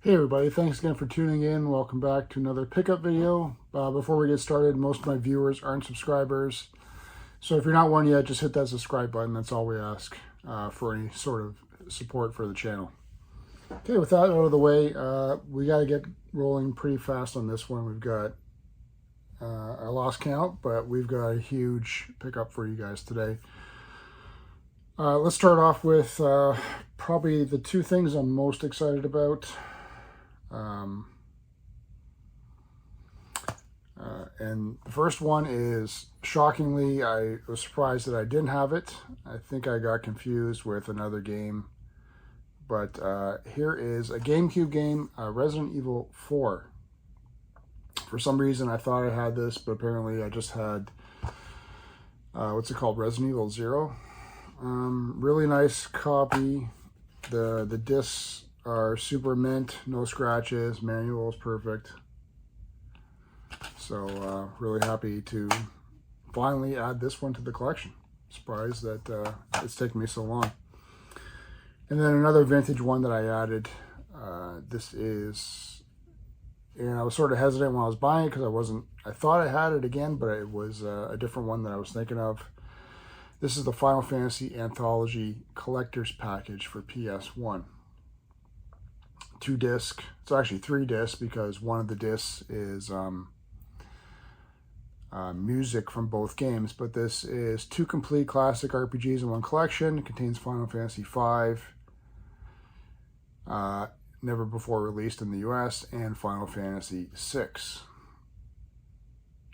Hey everybody, thanks again for tuning in. Welcome back to another pickup video. Before we get started, most of my viewers aren't subscribers. So if you're not one yet, just hit that subscribe button. That's all we ask for any sort of support for the channel. Okay, with that out of the way, we got to get rolling pretty fast on this one. We've got, I lost count, but we've got a huge pickup for you guys today. Let's start off with probably the two things I'm most excited about. And the first one is, shockingly, I was surprised that I didn't have it. I think I got confused with another game. But here is a GameCube game, Resident Evil 4. For some reason, I thought I had this, but apparently I just had, what's it called, Resident Evil 0. Really nice copy. The discs are super mint, no scratches, manual is perfect. So really happy to finally add this one to the collection. Surprised that it's taken me so long. And then another vintage one that I added. This is, and I was sort of hesitant when I was buying it because I thought I had it again, but it was a different one that I was thinking of. This is the Final Fantasy Anthology Collector's Package for PS1. 2 disc. It's actually 3 discs because one of the discs is music from both games, but this is 2 complete classic RPGs in one collection. It contains Final Fantasy V, never before released in the US, and Final Fantasy VI.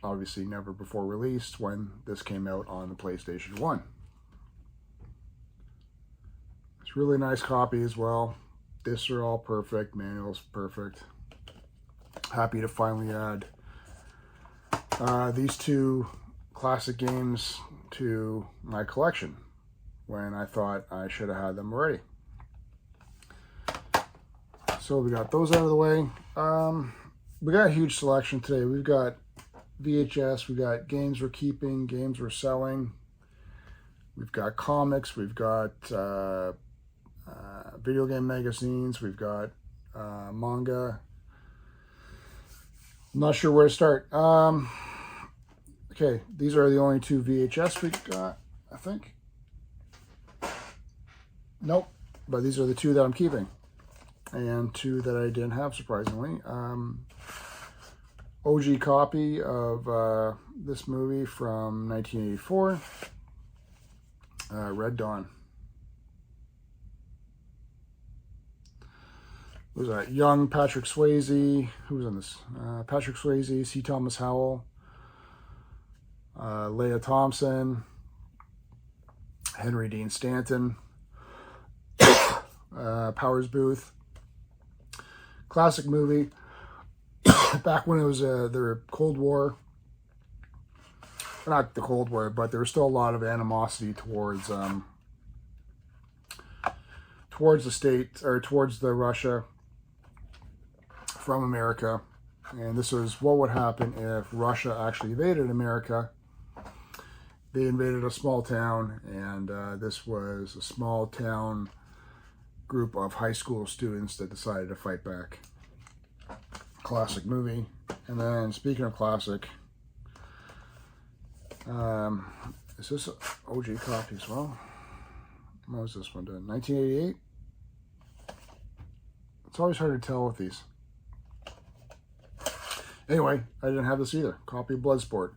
Obviously never before released when this came out on the PlayStation 1. It's a really nice copy as well. Discs are all perfect, manual's perfect. Happy to finally add these 2 classic games to my collection when I thought I should have had them already. So we got those out of the way. We got a huge selection today. We've got VHS, we've got games we're keeping, games we're selling. We've got comics, we've got video game magazines, we've got manga. I'm not sure where to start. Okay, these are the only 2 VHS we've got, I think. Nope, but these are the 2 that I'm keeping. And 2 that I didn't have, surprisingly. OG copy of this movie from 1984, Red Dawn. Who's that? Young Patrick Swayze. Who was in this? Patrick Swayze, C. Thomas Howell, Leah Thompson, Henry Dean Stanton, Powers Booth. Classic movie. Back when it was the Cold War. Not the Cold War, but there was still a lot of animosity towards the state, or towards the Russia from America. And this was what would happen if Russia actually invaded America. They invaded a small town, and this was a small town group of high school students that decided to fight back. Classic movie. And then, speaking of classic, is this an OG copy as well? When was this one done? 1988? It's always hard to tell with these. Anyway, I didn't have this either. Copy of Bloodsport.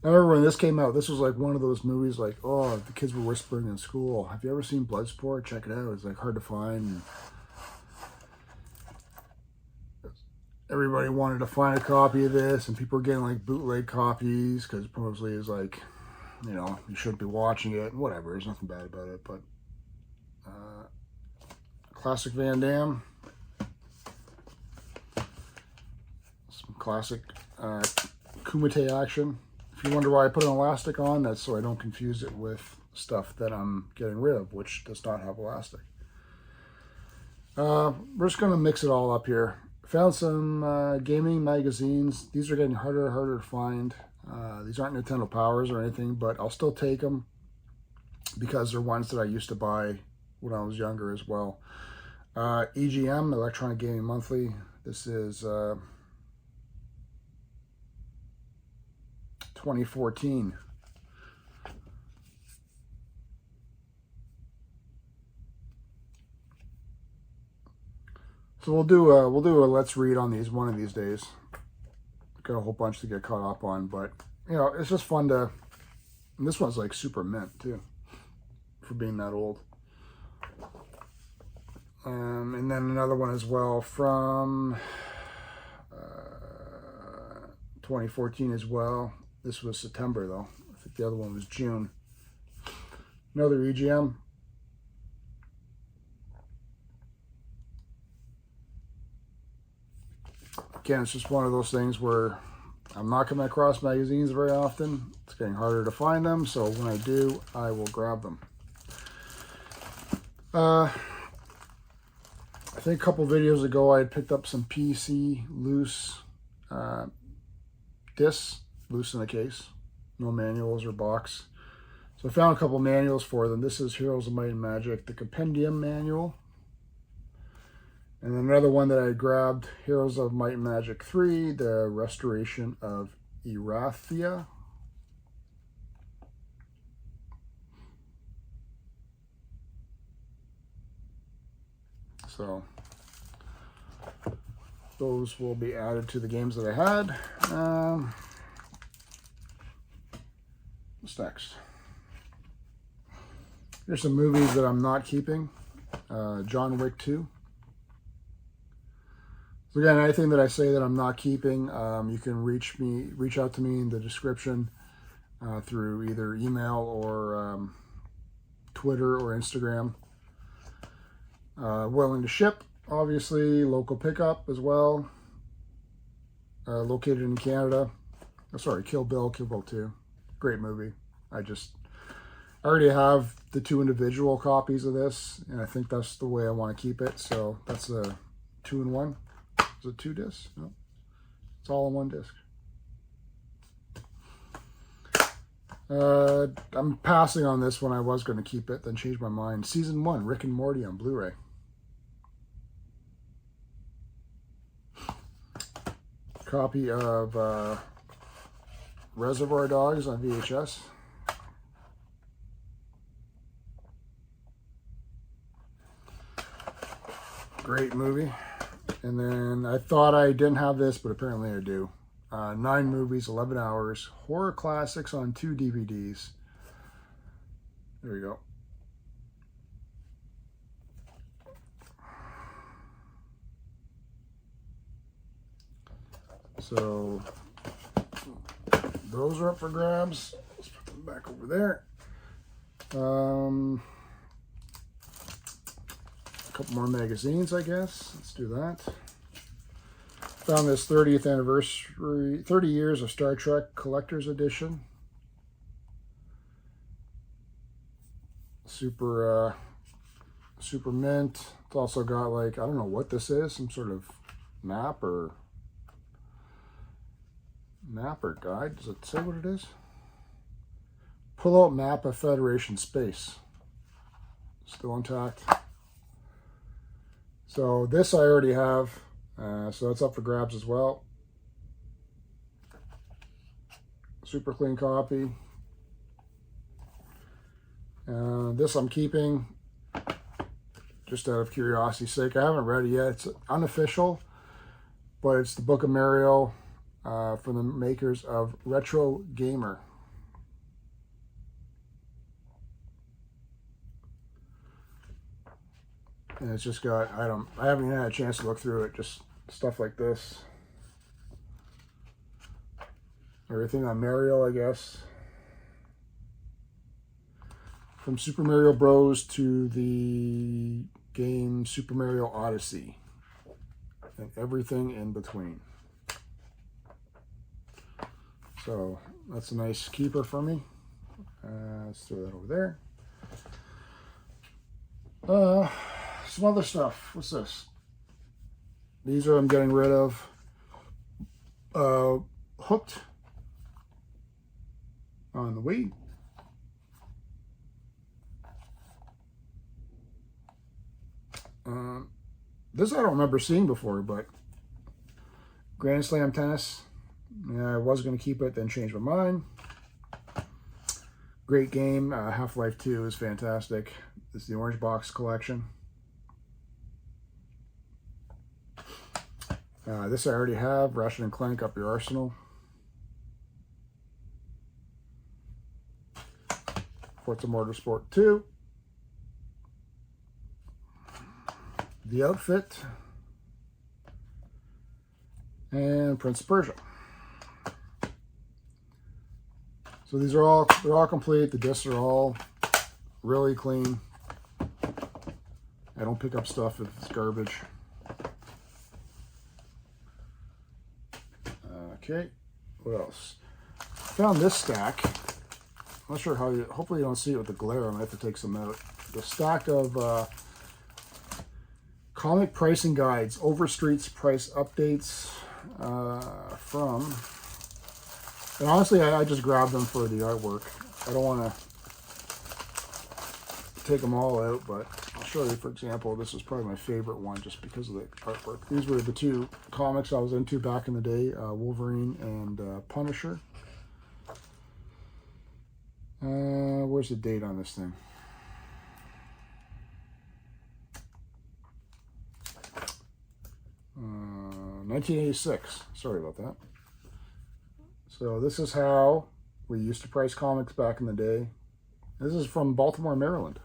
I remember when this came out, this was like one of those movies like, oh, the kids were whispering in school, have you ever seen Bloodsport? Check it out. It's like hard to find. Everybody wanted to find a copy of this, and people were getting like bootleg copies because supposedly it's like, you know, you shouldn't be watching it, whatever. There's nothing bad about it, but classic Van Damme. Some classic Kumite action. If you wonder why I put an elastic on, that's so I don't confuse it with stuff that I'm getting rid of, which does not have elastic. We're just going to mix it all up here. Found some gaming magazines. These are getting harder and harder to find. These aren't Nintendo Powers or anything, but I'll still take them because they're ones that I used to buy when I was younger as well. EGM, Electronic Gaming Monthly. This is 2014. So we'll do a let's read on these one of these days. Got a whole bunch to get caught up on, but you know, it's just fun to. And this one's like super mint too, for being that old. And then another one as well from 2014 as well. This was September though. I think the other one was June. Another EGM. Again, it's just one of those things where I'm not coming across magazines very often. It's getting harder to find them, so when I do, I will grab them. I think a couple videos ago, I had picked up some PC loose discs, loose in the case. No manuals or box. So I found a couple manuals for them. This is Heroes of Might and Magic, the Compendium Manual. And then another one that I grabbed, Heroes of Might and Magic 3, the Restoration of Erathia. So those will be added to the games that I had. What's next? Here's some movies that I'm not keeping. John Wick 2. So again, anything that I say that I'm not keeping, you can reach out to me in the description through either email or Twitter or Instagram. Willing to ship, obviously, local pickup as well. Located in Canada. Oh, sorry, Kill Bill 2. Great movie. I already have the 2 individual copies of this, and I think that's the way I want to keep it. So that's a 2-in-1. Is it 2 discs? No, it's all in 1 disc. I'm passing on this one. I was going to keep it, then changed my mind. Season 1, Rick and Morty on Blu-ray. Copy of Reservoir Dogs on VHS. Great movie. And then I thought I didn't have this, but apparently I do. 9 movies, 11 hours. Horror classics on 2 DVDs. There you go. So those are up for grabs. Let's put them back over there. A couple more magazines, I guess. Let's do that. Found this 30th anniversary, 30 years of Star Trek Collector's Edition. Super mint. It's also got like, I don't know what this is, some sort of map or guide. Does it say what it is? Pull out map of Federation space. Still intact. So this I already have. So it's up for grabs as well. Super clean copy. This I'm keeping just out of curiosity's sake. I haven't read it yet. It's unofficial, but it's the Book of Mario from the makers of Retro Gamer. And it's just got, I haven't even had a chance to look through it, just stuff like this. Everything on Mario, I guess. From Super Mario Bros. To the game Super Mario Odyssey. And everything in between. So that's a nice keeper for me. Let's throw that over there. Some other stuff. What's this? These are I'm getting rid of. Hooked on the Wii. This I don't remember seeing before, but Grand Slam Tennis. Yeah, I was going to keep it, then changed my mind. Great game. Half-Life 2 is fantastic. This is the Orange Box collection. This I already have. Ratchet and Clank, Up Your Arsenal. Forza Motorsport 2. The Outfit. And Prince of Persia. So these are all, they're all complete. The discs are all really clean. I don't pick up stuff if it's garbage. Okay, what else? Found this stack. I'm not sure how you, hopefully you don't see it with the glare. I might have to take some out. The stack of comic pricing guides, Overstreet's price updates from, and honestly, I just grabbed them for the artwork. I don't want to take them all out, but I'll show you, for example, this is probably my favorite one just because of the artwork. These were the two comics I was into back in the day, Wolverine and Punisher. Where's the date on this thing? Uh, 1986. Sorry about that. So this is how we used to price comics back in the day. This is from Baltimore, Maryland.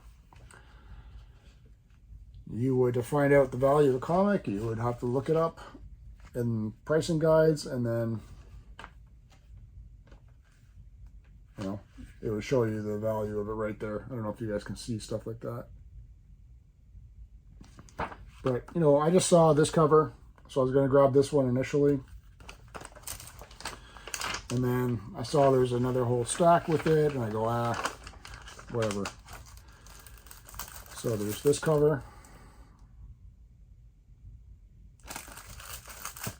You would, to find out the value of a comic, you would have to look it up in pricing guides, and then, you know, it would show you the value of it right there. I don't know if you guys can see stuff like that. But, you know, I just saw this cover, so I was going to grab this one initially. And then I saw there's another whole stack with it, and I go, whatever. So there's this cover.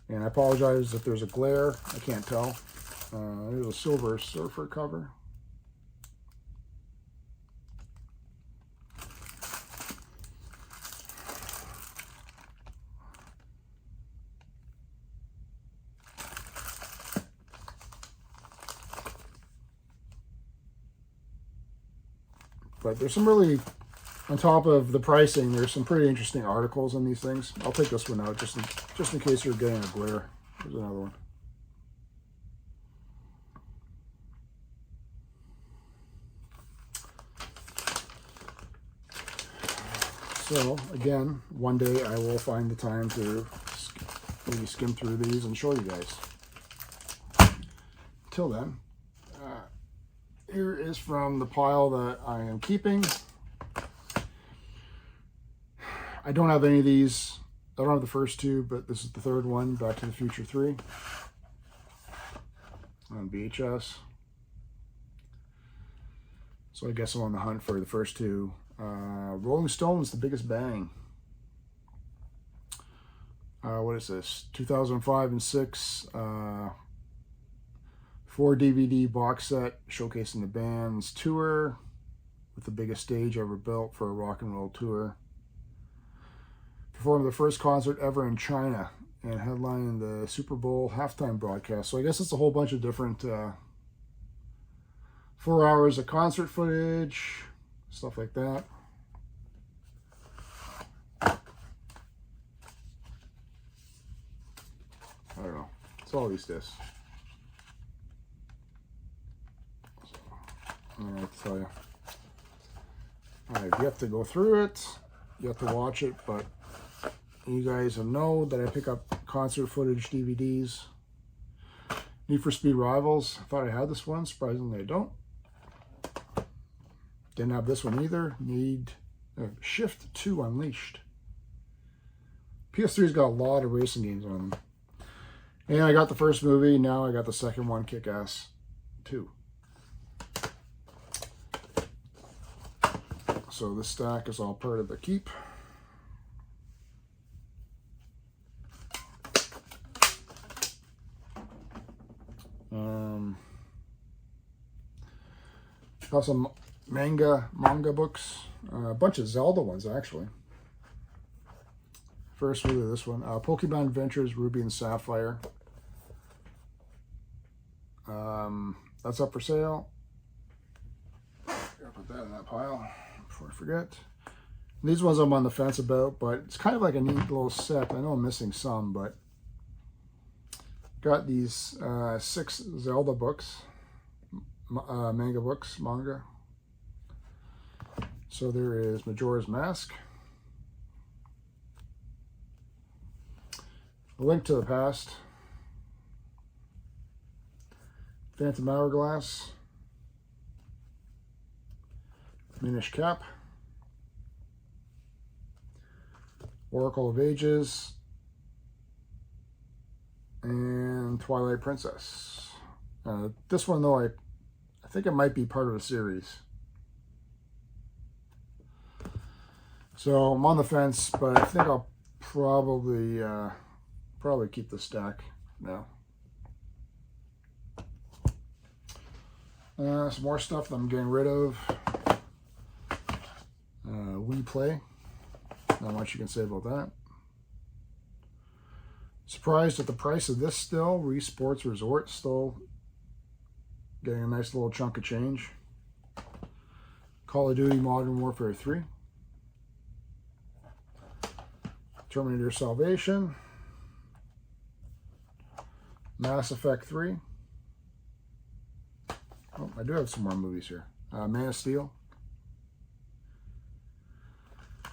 And I apologize if there's a glare. I can't tell. There's a Silver Surfer cover. But there's some really, on top of the pricing, there's some pretty interesting articles on these things. I'll take this one out just in case you're getting a glare. There's another one. So again, one day I will find the time to maybe skim through these and show you guys. Till then, here is from the pile that I am keeping. I don't have any of these. I don't have the first two, but this is the third one, Back to the Future 3 on VHS. So I guess I'm on the hunt for the first two. Rolling Stones, The Biggest Bang. What is this? 2005 and 6. 4 DVD box set showcasing the band's tour with the biggest stage ever built for a rock and roll tour. Performed the first concert ever in China and headlining the Super Bowl halftime broadcast. So I guess it's a whole bunch of different 4 hours of concert footage, stuff like that. I don't know. It's all these discs. I don't know what to tell you. I've yet to go through it, yet to watch it, but you guys know that I pick up concert footage DVDs. Need for Speed Rivals. I thought I had this one. Surprisingly, I don't. Didn't have this one either. Need Shift 2 Unleashed. PS3's got a lot of racing games on them. And I got the first movie. Now I got the second one, Kick-Ass 2. So this stack is all part of the keep. Got some manga books, a bunch of Zelda ones actually. First, we'll do this one. Pokemon Adventures Ruby and Sapphire. That's up for sale. I'll put that in that pile before I forget. These ones I'm on the fence about, but it's kind of like a neat little set. I know I'm missing some, but got these 6 Zelda books, manga. So there is Majora's Mask, A Link to the Past, Phantom Hourglass, Minish Cap, Oracle of Ages, and Twilight Princess. This one, though, I think it might be part of a series. So I'm on the fence, but I think I'll probably keep the stack now. Some more stuff that I'm getting rid of. We Play. Not much you can say about that. Surprised at the price of this still. Wii Sports Resort still getting a nice little chunk of change. Call of Duty Modern Warfare 3. Terminator Salvation. Mass Effect 3. Oh, I do have some more movies here. Man of Steel.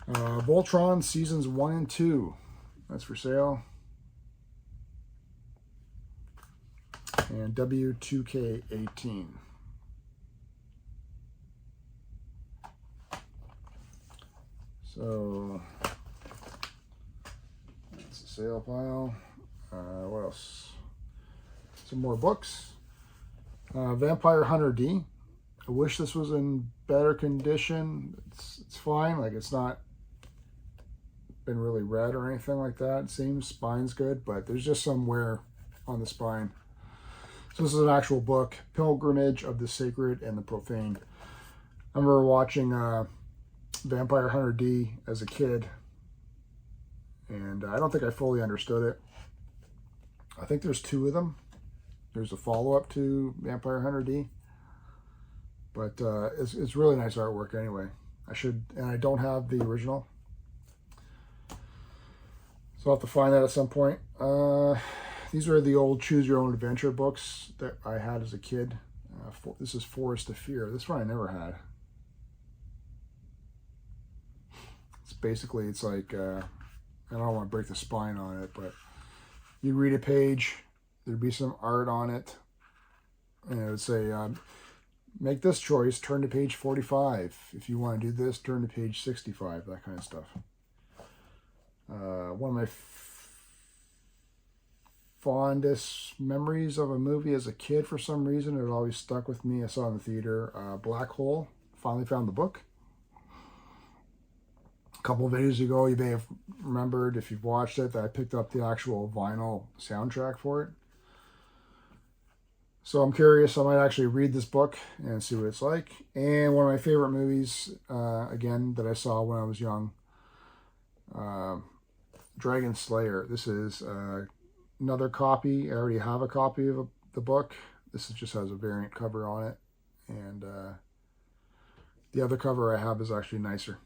Voltron Seasons 1 and 2. That's for sale. And W2K18. So that's the sale pile. What else? Some more books. Vampire Hunter D. I wish this was in better condition. It's fine. Like, it's not been really read or anything like that. It seems spine's good, but there's just some wear on the spine. So this is an actual book, Pilgrimage of the Sacred and the Profane. I remember watching Vampire Hunter D as a kid, and I don't think I fully understood it. I think there's 2 of them. There's a follow-up to Vampire Hunter D, but it's really nice artwork anyway. And I don't have the original, so I'll have to find that at some point. These are the old Choose Your Own Adventure books that I had as a kid. This is Forest of Fear. This one I never had. It's like, I don't want to break the spine on it, but you read a page, there'd be some art on it, and it would say, make this choice, turn to page 45. If you want to do this, turn to page 65, that kind of stuff. One of my fondest memories of a movie as a kid, for some reason, it always stuck with me. I saw it in the theater. Black Hole. Finally found the book. A couple of videos ago, you may have remembered, if you've watched it, that I picked up the actual vinyl soundtrack for it. So I'm curious. I might actually read this book and see what it's like. And one of my favorite movies, again, that I saw when I was young, Dragon Slayer. This is another copy. I already have a copy of the book. This just has a variant cover on it. And the other cover I have is actually nicer.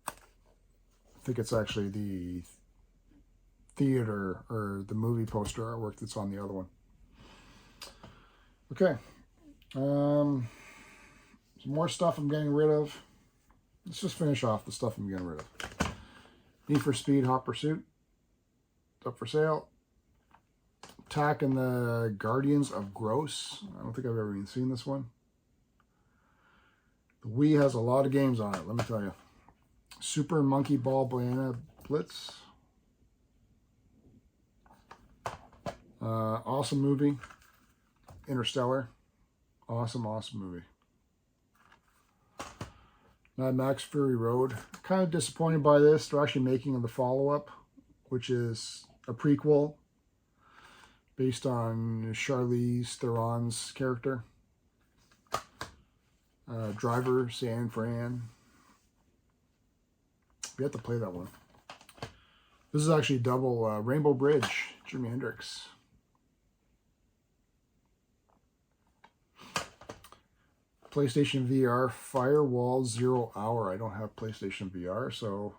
I think it's actually the theater or the movie poster artwork that's on the other one. Okay. Some more stuff I'm getting rid of. Let's just finish off the stuff I'm getting rid of. Need for Speed Hot Pursuit. It's up for sale. Tak and the Guardians of Gross. I don't think I've ever even seen this one. The Wii has a lot of games on it, let me tell you. Super Monkey Ball Banana Blitz. Awesome movie. Interstellar. Awesome movie. Mad Max Fury Road. Kind of disappointed by this. They're actually making the follow-up, which is a prequel based on Charlize Theron's character. Driver, San Fran. We have to play that one. This is actually double Rainbow Bridge, Jimi Hendrix. PlayStation VR Firewall 0 Hour. I don't have PlayStation VR, so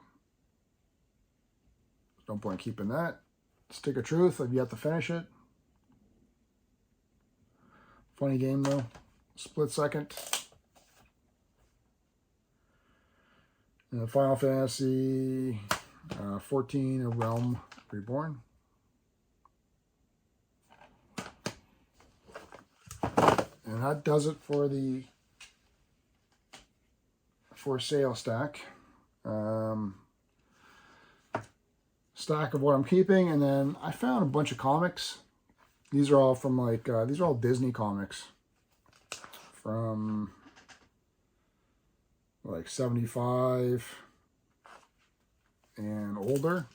no point keeping that. Stick of Truth, I've yet to finish it. Funny game though. Split Second. And Final Fantasy 14, A Realm Reborn. And that does it for the for sale stack. Stack of what I'm keeping, and then I found a bunch of comics. These are all from like these are all Disney comics from like 75 and older,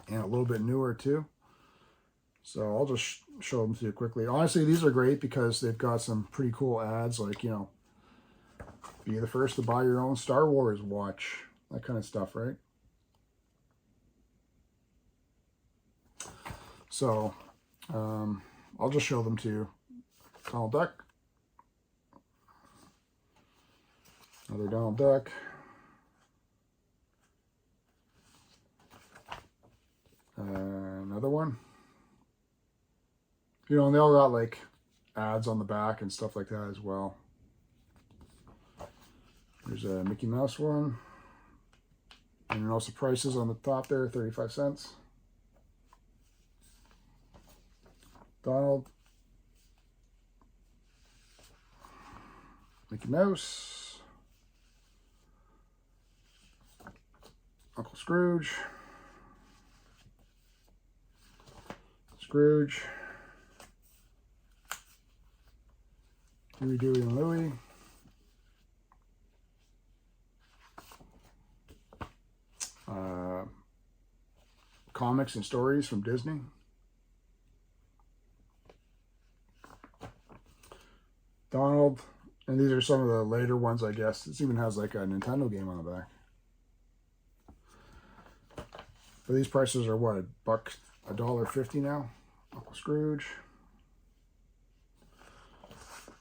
and a little bit newer too. So I'll just show them to you quickly. Honestly, these are great because they've got some pretty cool ads, like, you know, be the first to buy your own Star Wars watch, that kind of stuff, right? So I'll just show them to you. Donald Duck. Another Donald Duck. Another one. You know, and they all got like ads on the back and stuff like that as well. There's a Mickey Mouse one. And you notice the prices on the top there, 35 cents. Donald. Mickey Mouse. Uncle Scrooge. Scrooge. Huey, Dewey, and Louie. Comics and stories from Disney. Donald. And these are some of the later ones, I guess. This even has like a Nintendo game on the back. But these prices are what, $1.50 now? Uncle Scrooge.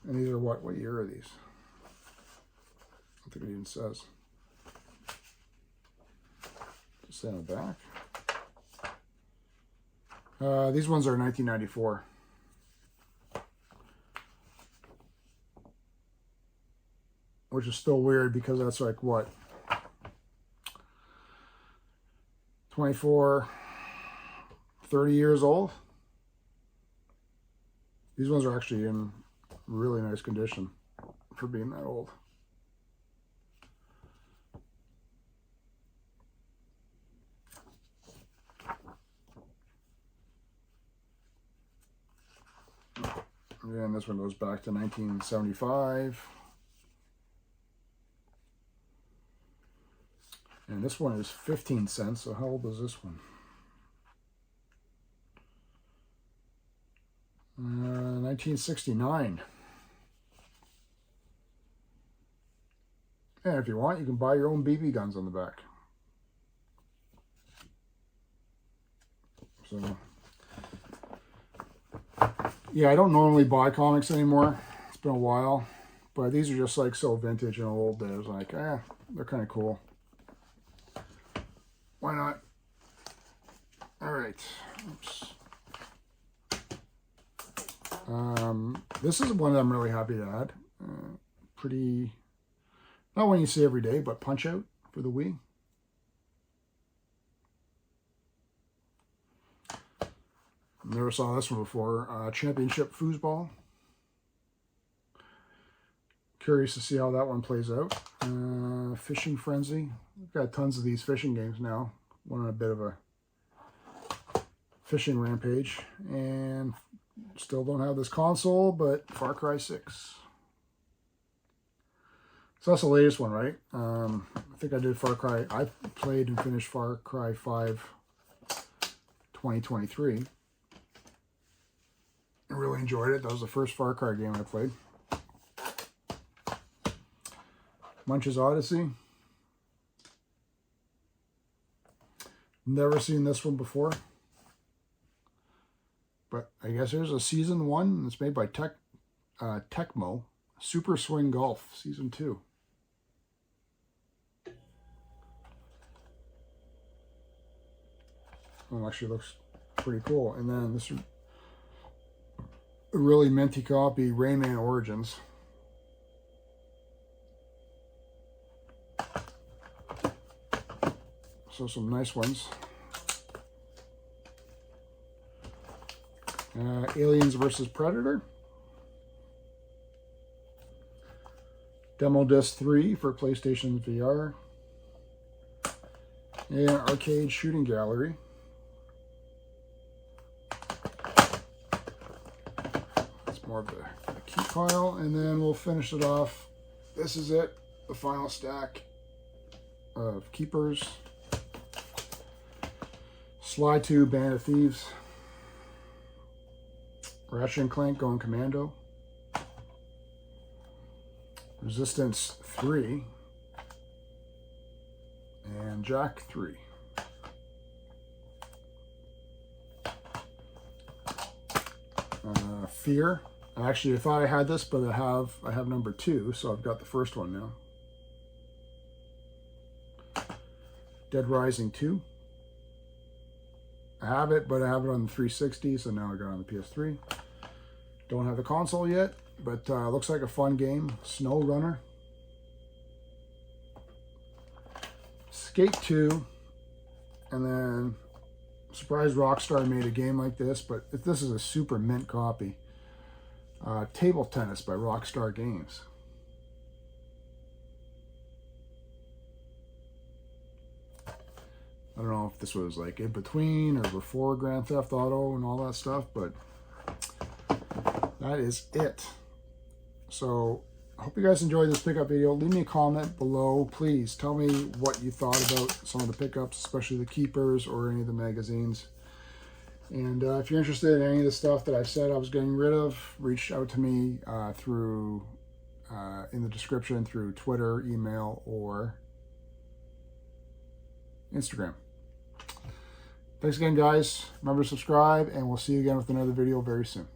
And these are what year are these? I don't think it even says. Just in the back. These ones are 1994. Which is still weird because that's like what? 24, 30 years old. These ones are actually in really nice condition for being that old. And this one goes back to 1975. And this one is 15 cents, so how old is this one? 1969. And if you want, you can buy your own BB guns on the back. So, yeah, I don't normally buy comics anymore. It's been a while. But these are just like so vintage and old that I was like, they're kind of cool. Why not? All right. Oops. This is one that I'm really happy to add. Pretty, not one you see every day, but Punch Out for the Wii. Never saw this one before. Championship Foosball. Curious to see how that one plays out. Fishing Frenzy. We've got tons of these fishing games now. Went on a bit of a fishing rampage. And still don't have this console, but Far Cry 6. So that's the latest one, right? I think I did Far Cry. I played and finished Far Cry 5 2023. I really enjoyed it. That was the first Far Cry game I played. Munch's Odyssey. Never seen this one before. But I guess there's a season 1. It's made by Tecmo. Super Swing Golf, season 2. Oh, actually looks pretty cool. And then this a really minty copy, Rayman Origins. So some nice ones. Aliens vs. Predator. Demo Disc 3 for PlayStation VR. And Arcade Shooting Gallery. That's more of the key pile. And then we'll finish it off. This is it. The final stack of keepers. Sly 2 Band of Thieves. Ratchet and Clank Going Commando. Resistance 3. And Jack 3. Fear. Actually, I thought I had this, but I have number 2, so I've got the first one now. Dead Rising 2. I have it, but I have it on the 360, so now I got it on the PS3. Don't have the console yet, but looks like a fun game. Snow Runner. Skate 2. And then, surprised Rockstar made a game like this, but this is a super mint copy. Table Tennis by Rockstar Games. I don't know if this was like in between or before Grand Theft Auto and all that stuff, but that is it. So I hope you guys enjoyed this pickup video. Leave me a comment below. Please tell me what you thought about some of the pickups, especially the keepers or any of the magazines. And if you're interested in any of the stuff that I said I was getting rid of, reach out to me through in the description through Twitter, email, or Instagram. Thanks again, guys. Remember to subscribe, and we'll see you again with another video very soon.